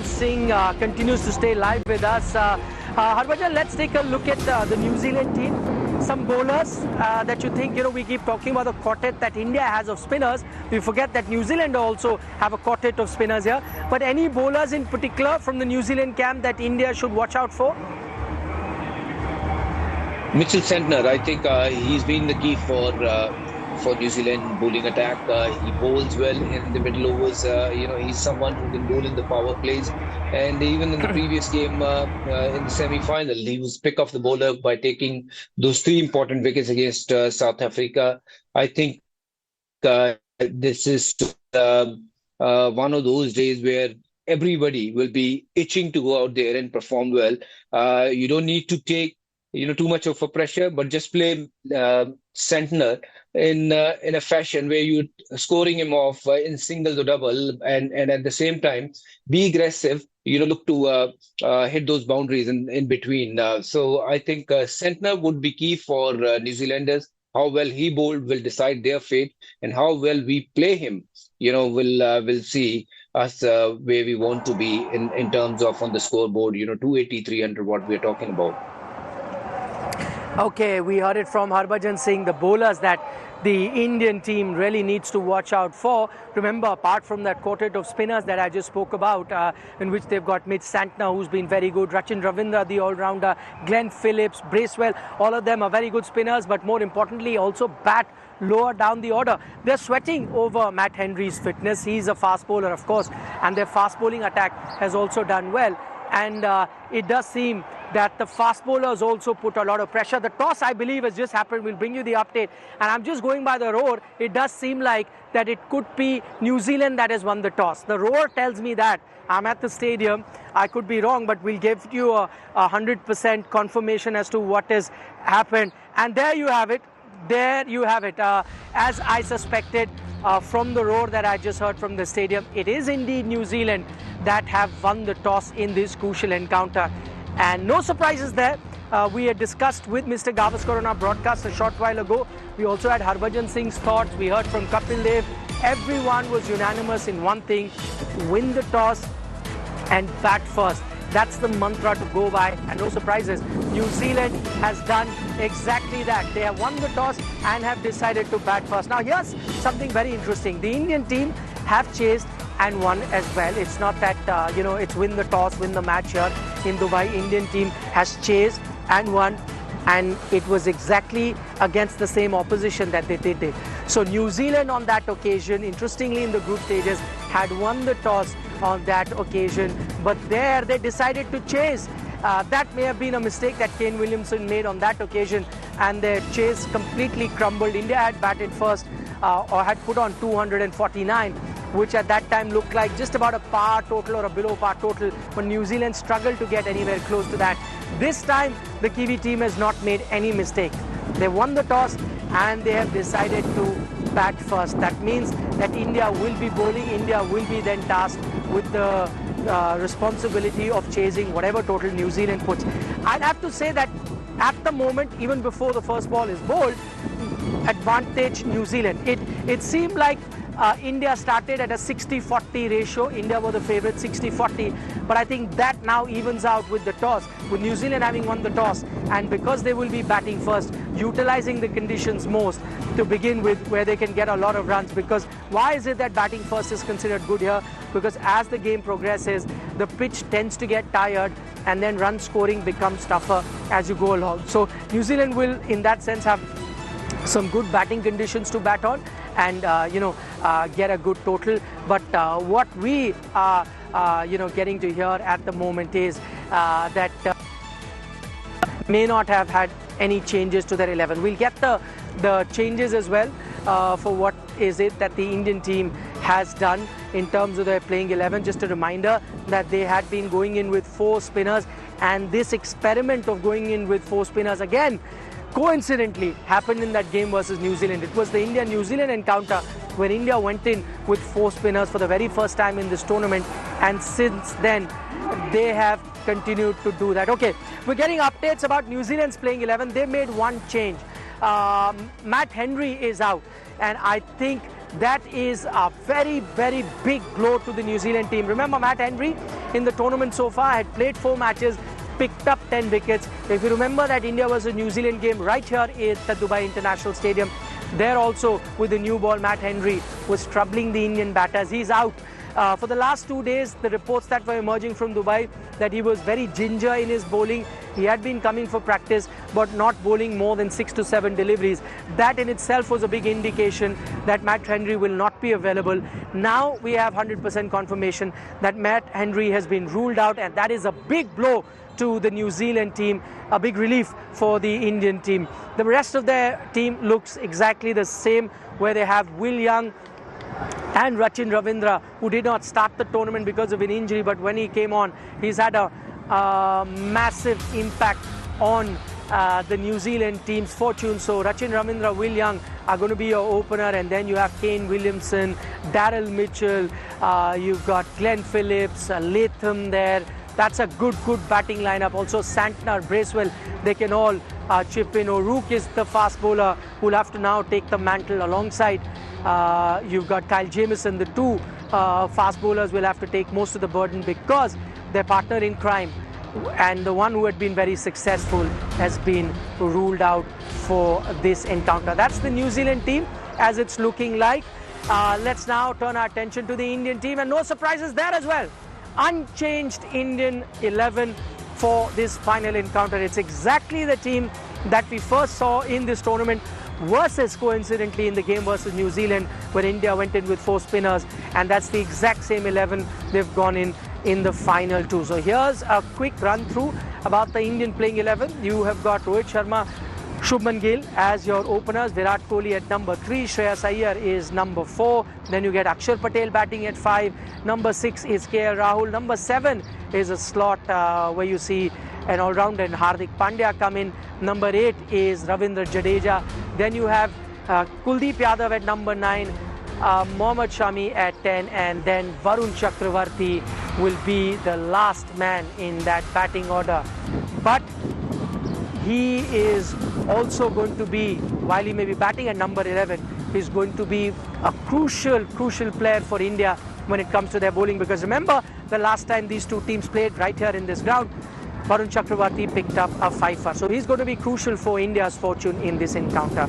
Harbhajan Singh continues to stay live with us. Harbhajan, let's take a look at the New Zealand team. Some bowlers that you think, we keep talking about the quartet that India has of spinners. We forget that New Zealand also have a quartet of spinners here. But any bowlers in particular from the New Zealand camp that India should watch out for? Mitchell Santner, I think he's been the key for New Zealand bowling attack. He bowls well in the middle overs. He's someone who can bowl in the power plays. And even in the previous game, in the semi-final, he was pick off the bowler by taking those 3 important wickets against South Africa. I think this is one of those days where everybody will be itching to go out there and perform well. You don't need to take too much of a pressure, but just play Santner in a fashion where you're scoring him off in singles or double, and at the same time be aggressive. Look to hit those boundaries in between. So I think Santner would be key for New Zealanders. How well he bowled will decide their fate, and how well we play him, will see us where we want to be in terms of on the scoreboard. 280, 300, what we're talking about. Okay, we heard it from Harbhajan Singh, the bowlers that the Indian team really needs to watch out for. Remember, apart from that quartet of spinners that I just spoke about, in which they've got Mitch Santner, who's been very good, Rachin Ravindra, the all-rounder, Glenn Phillips, Bracewell, all of them are very good spinners, but more importantly, also bat lower down the order. They're sweating over Matt Henry's fitness. He's a fast bowler, of course, and their fast bowling attack has also done well. And it does seem that the fast bowlers also put a lot of pressure. The toss, I believe, has just happened. We'll bring you the update. And I'm just going by the roar. It does seem like that it could be New Zealand that has won the toss. The roar tells me that. I'm at the stadium. I could be wrong, but we'll give you a 100% confirmation as to what has happened. And there you have it. There you have it. As I suspected from the roar that I just heard from the stadium, it is indeed New Zealand that have won the toss in this crucial encounter. And no surprises there. We had discussed with Mr. Gavaskar on our broadcast a short while ago. We also had Harbhajan Singh's thoughts. We heard from Kapil Dev. Everyone was unanimous in one thing: win the toss and bat first. That's the mantra to go by, and no surprises. New Zealand has done exactly that. They have won the toss and have decided to bat first. Now, here's something very interesting. The Indian team have chased and won as well. It's not that, it's win the toss, win the match here in Dubai. Indian team has chased and won, and it was exactly against the same opposition that they did. So New Zealand on that occasion, interestingly in the group stages, had won the toss on that occasion, but there they decided to chase. That may have been a mistake that Kane Williamson made on that occasion, and their chase completely crumbled. India had batted first or had put on 249, which at that time looked like just about a par total or a below par total, but New Zealand struggled to get anywhere close to that. This time, the Kiwi team has not made any mistake. They won the toss and they have decided to bat first. That means that India will be bowling. India will be then tasked with the responsibility of chasing whatever total New Zealand puts. I'd have to say that at the moment, even before the first ball is bowled, advantage New Zealand. It seemed like India started at a 60-40 ratio. India were the favourite, 60-40. But I think that now evens out with the toss, with New Zealand having won the toss. And because they will be batting first, utilising the conditions most to begin with, where they can get a lot of runs. Because why is it that batting first is considered good here? Because as the game progresses, the pitch tends to get tired, and then run scoring becomes tougher as you go along. So New Zealand will, in that sense, have some good batting conditions to bat on and get a good total. But what we are getting to hear at the moment is that may not have had any changes to their 11. We'll get the changes as well for what is it that the Indian team has done in terms of their playing 11. Just a reminder that they had been going in with 4 spinners, and this experiment of going in with 4 spinners again coincidentally happened in that game versus New Zealand. It was the India-New Zealand encounter where India went in with 4 spinners for the very first time in this tournament, and since then they have continued to do that. Okay, we're getting updates about New Zealand's playing 11. They made one change. Matt Henry is out, and I think That is a very, very big blow to the New Zealand team. Remember, Matt Henry in the tournament so far had played 4 matches, picked up 10 wickets. If you remember that India versus New Zealand game right here at the Dubai International Stadium, there also with the new ball, Matt Henry was troubling the Indian batters. He's out. For the last 2 days, the reports that were emerging from Dubai that he was very ginger in his bowling. He had been coming for practice, but not bowling more than 6 to 7 deliveries. That in itself was a big indication that Matt Henry will not be available. Now we have 100% confirmation that Matt Henry has been ruled out, and that is a big blow to the New Zealand team, a big relief for the Indian team. The rest of their team looks exactly the same, where they have Will Young and Rachin Ravindra, who did not start the tournament because of an injury, but when he came on, he's had a massive impact on the New Zealand team's fortune. So Rachin Ravindra, Will Young are going to be your opener, and then you have Kane Williamson, Daryl Mitchell, you've got Glenn Phillips, Latham there. That's a good batting lineup. Also Santner, Bracewell, they can all chip in. O'Rourke is the fast bowler who'll have to now take the mantle alongside. You've got Kyle Jamieson. The 2 fast bowlers will have to take most of the burden because their partner in crime and the one who had been very successful has been ruled out for this encounter. That's the New Zealand team as it's looking like. Let's now turn our attention to the Indian team, and no surprises there as well. Unchanged Indian 11 for this final encounter. It's exactly the team that we first saw in this tournament versus, coincidentally, in the game versus New Zealand, where India went in with 4 spinners, and that's the exact same 11 they've gone in the final too. So here's a quick run through about the Indian playing 11. You have got Rohit Sharma, Shubman Gill as your openers, Virat Kohli at number 3, Shreyas Iyer is number 4, then you get Akshar Patel batting at 5, number 6 is KL Rahul, number 7 is a slot where you see an all-rounder and Hardik Pandya come in, number 8 is Ravindra Jadeja, then you have Kuldeep Yadav at number 9, Mohammad Shami at 10, and then Varun Chakravarti will be the last man in that batting order. But he is also going to be, while he may be batting at number 11, he's going to be a crucial player for India when it comes to their bowling. Because remember, the last time these 2 teams played right here in this ground, Varun Chakravarti picked up a 5-for. So he's going to be crucial for India's fortune in this encounter.